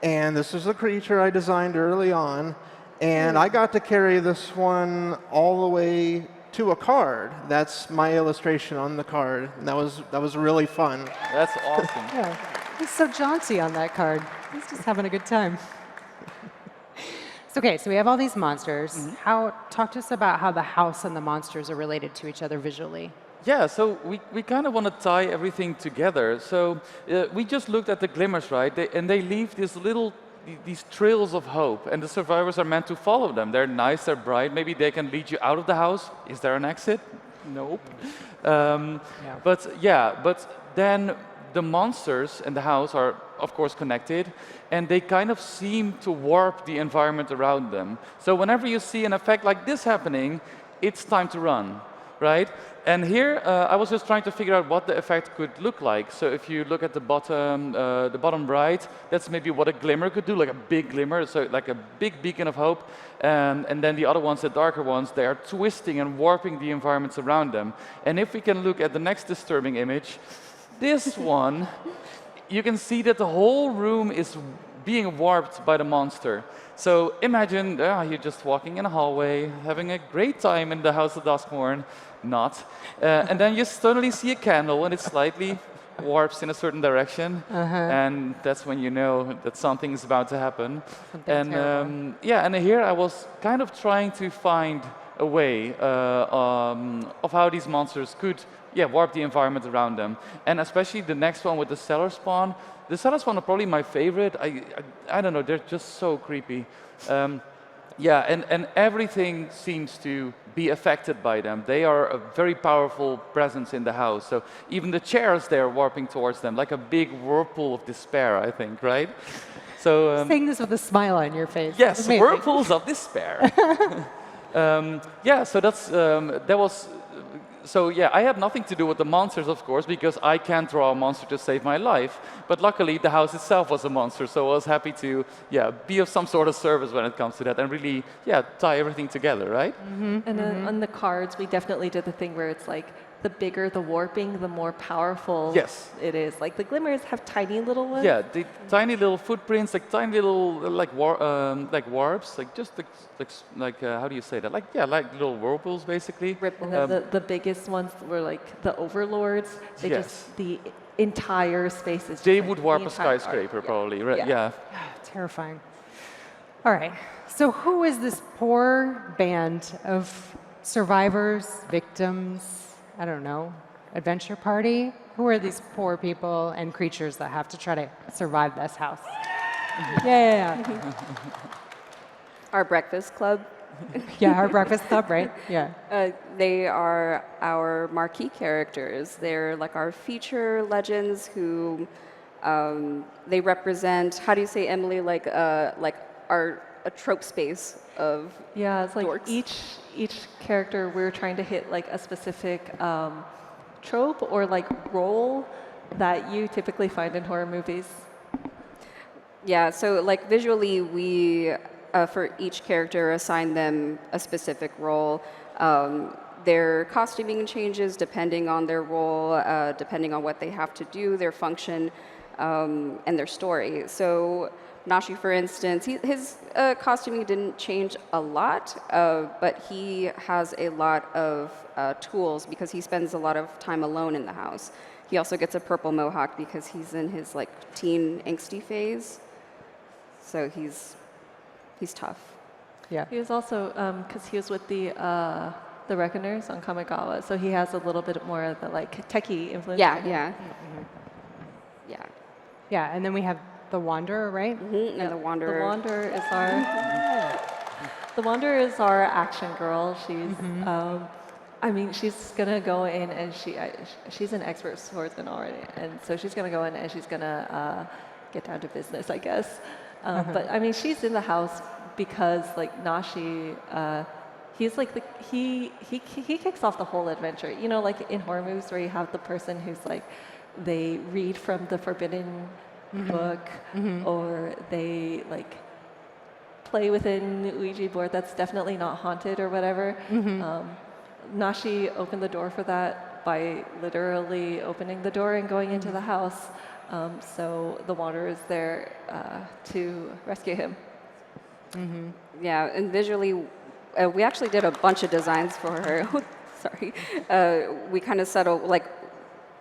And this is a creature I designed early on. And I got to carry this one all the way to a card. That's my illustration on the card. And that was really fun. That's awesome. Yeah. He's so jaunty on that card. He's just having a good time. Okay, so we have all these monsters. Talk to us about how the house and the monsters are related to each other visually. Yeah, so we kind of want to tie everything together. So we just looked at the glimmers, right? And they leave these trails of hope, and the survivors are meant to follow them. They're nice, they're bright. Maybe they can lead you out of the house. Is there an exit? Nope. But then the monsters and the house are, of course, connected, and they kind of seem to warp the environment around them. So whenever you see an effect like this happening, it's time to run, right? And here, I was just trying to figure out what the effect could look like. So if you look at the bottom right, that's maybe what a glimmer could do, like a big glimmer, so like a big beacon of hope. And then the other ones, the darker ones, they are twisting and warping the environments around them. And if we can look at the next disturbing image, this one, you can see that the whole room is being warped by the monster. So imagine you're just walking in a hallway, having a great time in the House of Duskmourn, not. And then you suddenly see a candle and it slightly warps in a certain direction. And that's when you know that something is about to happen. And and here I was kind of trying to find a way of how these monsters could warp the environment around them. And especially the next one with the cellar spawn. The cellar spawn are probably my favorite. I don't know, they're just so creepy. And everything seems to be affected by them. They are a very powerful presence in the house. So even the chairs, they're warping towards them, like a big whirlpool of despair, I think, right? So Saying this with a smile on your face. yes, Amazing. whirlpools of despair. So that was. So yeah, I had nothing to do with the monsters, of course, because I can't draw a monster to save my life. But luckily, the house itself was a monster, so I was happy to be of some sort of service when it comes to that, and really tie everything together, right? And then on the cards, we definitely did the thing where it's like the bigger the warping, the more powerful it is. Like the glimmers have tiny little ones. Yeah, the tiny little footprints, like tiny little like warps, like just like how do you say that? Like little whirlpools, basically. And then the biggest ones were like the overlords. They just the entire space is. They would warp a skyscraper, probably. Right? Yeah. Terrifying. All right. So who is this poor band of survivors, victims? I don't know, adventure party? Who are these poor people and creatures that have to try to survive this house? Yeah. Our breakfast club. Yeah, our breakfast club, right? Yeah. They are our marquee characters. They're like our feature legends who they represent. How do you say, Emily? Like a trope space of it's like dorks. each character we're trying to hit like a specific trope or like role that you typically find in horror movies. Yeah, so like visually we for each character assign them a specific role. Their costuming changes depending on their role, depending on what they have to do, their function, and their story. So Nashi, for instance, his costuming didn't change a lot, but he has a lot of tools because he spends a lot of time alone in the house. He also gets a purple mohawk because he's in his like teen angsty phase. So he's tough. Yeah. He was also because he was with the Reckoners on Kamigawa, so he has a little bit more of the like techie influence. Yeah. Yeah, and then we have the Wanderer, right? And the Wanderer. The Wanderer is our. The Wanderer is our action girl. She's. I mean, she's gonna go in and she's an expert swordsman already, and so she's gonna go in and she's gonna get down to business, I guess. But I mean, she's in the house because like Nashi, he's like he kicks off the whole adventure. You know, like in horror movies where you have the person who's like they read from the forbidden book, or they like play with an Ouija board that's definitely not haunted or whatever. Nashi opened the door for that by literally opening the door and going into the house. So the Wanderer is there to rescue him. Yeah, and visually, we actually did a bunch of designs for her. Sorry. We kind of settled, like,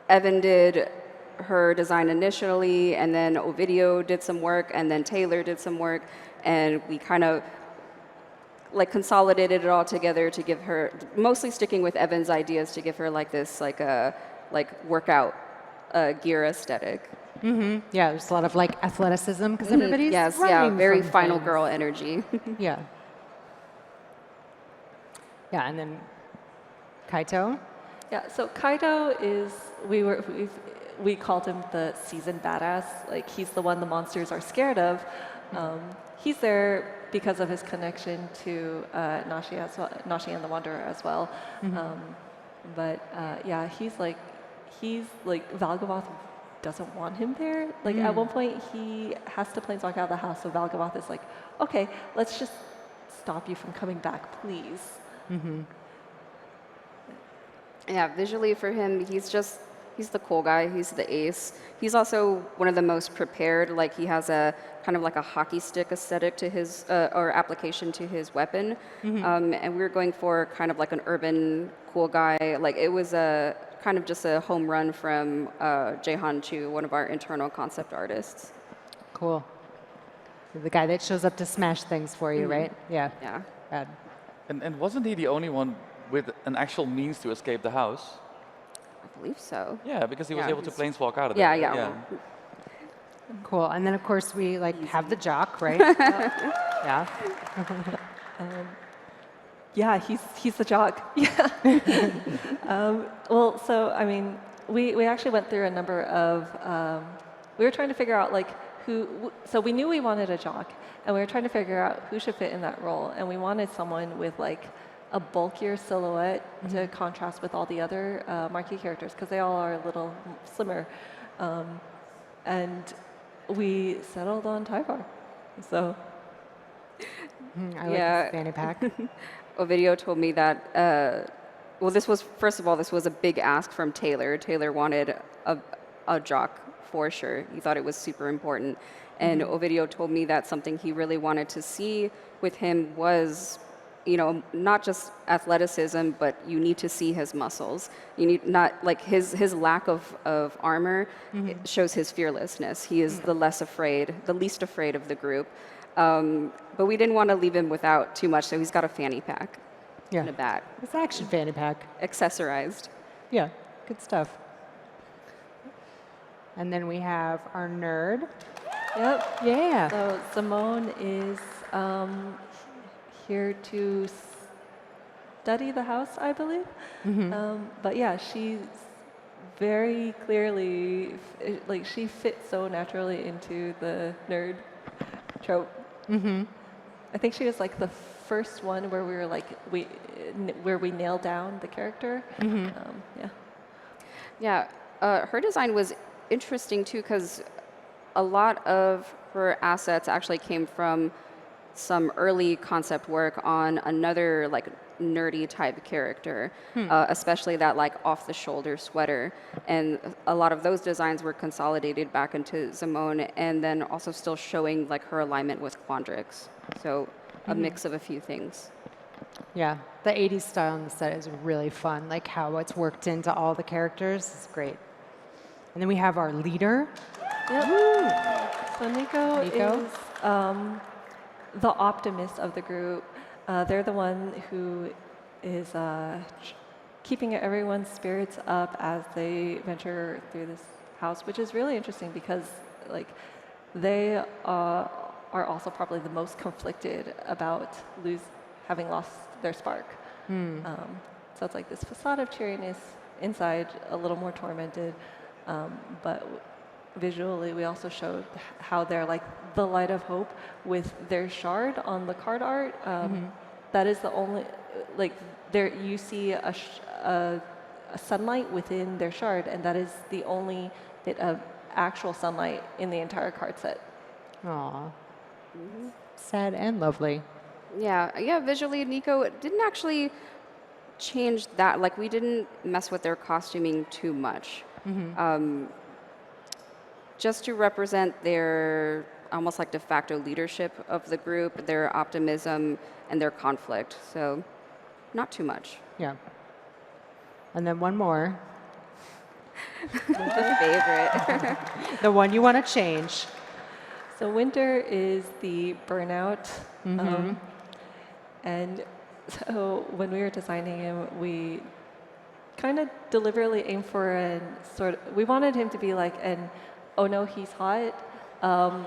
Evan did her design initially, and then Ovidio did some work, and then Taylor did some work, and we kind of like consolidated it all together to give her, mostly sticking with Evan's ideas, to give her like this like workout gear aesthetic. Yeah, there's a lot of like athleticism because everybody's running very from final things. girl energy. Yeah, and then Kaito. Yeah, so Kaito is, we called him the seasoned badass. Like, he's the one the monsters are scared of. He's there because of his connection to Nashi as well, Nashi and the Wanderer as well. He's like Valgavoth doesn't want him there. Like, at one point, he has to planeswalk out of the house, so Valgavoth is like, okay, let's just stop you from coming back, please. Yeah, visually for him, he's the cool guy. He's the ace. He's also one of the most prepared. Like, he has a kind of like a hockey stick aesthetic to his or application to his weapon. And we were going for kind of like an urban cool guy. Like, it was a kind of just a home run from Jaehan Chu, one of our internal concept artists. Cool. The guy that shows up to smash things for you, right? Yeah. Yeah. Rad. And wasn't he the only one with an actual means to escape the house? believe so. Yeah, because he was Yeah, able to he's- planeswalk out of Yeah, there. yeah. Cool. And then, of course, we have the jock, right? Yeah. Yeah, he's the jock. Yeah. Well, so I mean, we actually went through a number of. We were trying to figure out like who. So we knew we wanted a jock, and we were trying to figure out who should fit in that role, and we wanted someone with like a bulkier silhouette to contrast with all the other marquee characters because they all are a little slimmer, and we settled on Tyvar. So. I like Yeah. this fanny pack. Ovidio told me that, well, this was, first of all, this was a big ask from Taylor. Taylor wanted a jock for sure. He thought it was super important. And Ovidio told me that something he really wanted to see with him was, you know, not just athleticism, but you need to see his muscles. You need not, like his lack of armor it shows his fearlessness. He is the least afraid of the group. But we didn't want to leave him without too much, so he's got a fanny pack Yeah. and a bat, It's action fanny pack. accessorized. Yeah, good stuff. And then we have our nerd. Yep. Yeah. So Simone is here to study the house, I believe. But yeah, she's very clearly, like she fits so naturally into the nerd trope. I think she was like the first one where we were like, where we nailed down the character. Yeah. Yeah, her design was interesting too because a lot of her assets actually came from some early concept work on another like nerdy type character, especially that like off the shoulder sweater. And a lot of those designs were consolidated back into Simone and then also still showing like her alignment with Quandrix. So a mix of a few things. Yeah, the 80s style on the set is really fun. Like how it's worked into all the characters is great. And then we have our leader. Yep. So Nico Nico? is the optimist of the group. They're the one who is keeping everyone's spirits up as they venture through this house, which is really interesting because like they are also probably the most conflicted about having lost their spark. So it's like this facade of cheeriness inside, a little more tormented, but visually we also showed how they're like the light of hope with their shard on the card art. That is the only, like there you see a sunlight within their shard, and that is the only bit of actual sunlight in the entire card set. Aw. Sad and lovely. Yeah, visually Nico didn't actually change that. Like we didn't mess with their costuming too much. Just to represent their almost like de facto leadership of the group, their optimism and their conflict. So not too much. Yeah. And then one more. The favorite. The one you want to change. So Winter is the burnout. And so when we were designing him, we kind of deliberately aimed for we wanted him to be like an, oh no, he's hot.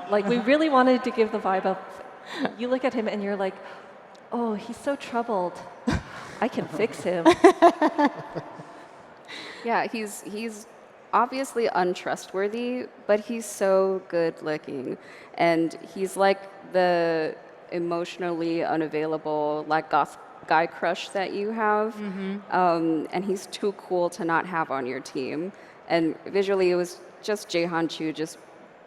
Like we really wanted to give the vibe of, you look at him and you're like, oh, he's so troubled. I can fix him. Yeah, he's obviously untrustworthy, but he's so good looking. And he's like the emotionally unavailable, like goth guy crush that you have. And he's too cool to not have on your team. And visually it was just Jaehan Chu, just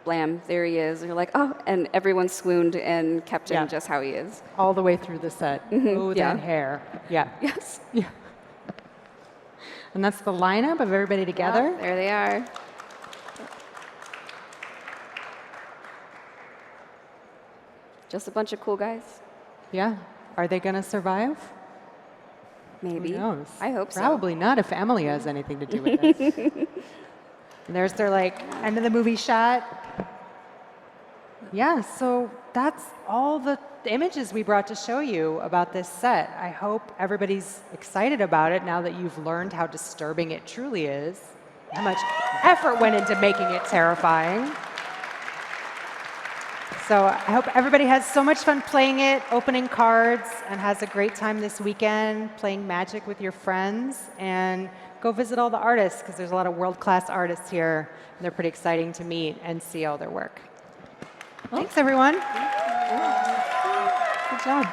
blam, there he is. And you're like, oh, and everyone swooned and kept him just how he is. All the way through the set. Smooth Yeah. and hair. Yeah. Yes. Yeah. And that's the lineup of everybody together. There they are. Just a bunch of cool guys. Yeah. Are they going to survive? Maybe. Who knows? I hope so. Probably not if Emily has anything to do with this. And there's their like end of the movie shot. Yeah, so that's all the images we brought to show you about this set. I hope everybody's excited about it now that you've learned how disturbing it truly is. how much effort went into making it terrifying. So I hope everybody has so much fun playing it, opening cards, and has a great time this weekend playing Magic with your friends. And go visit all the artists, because there's a lot of world-class artists here. And they're pretty exciting to meet and see all their work. Thanks, everyone. Good job.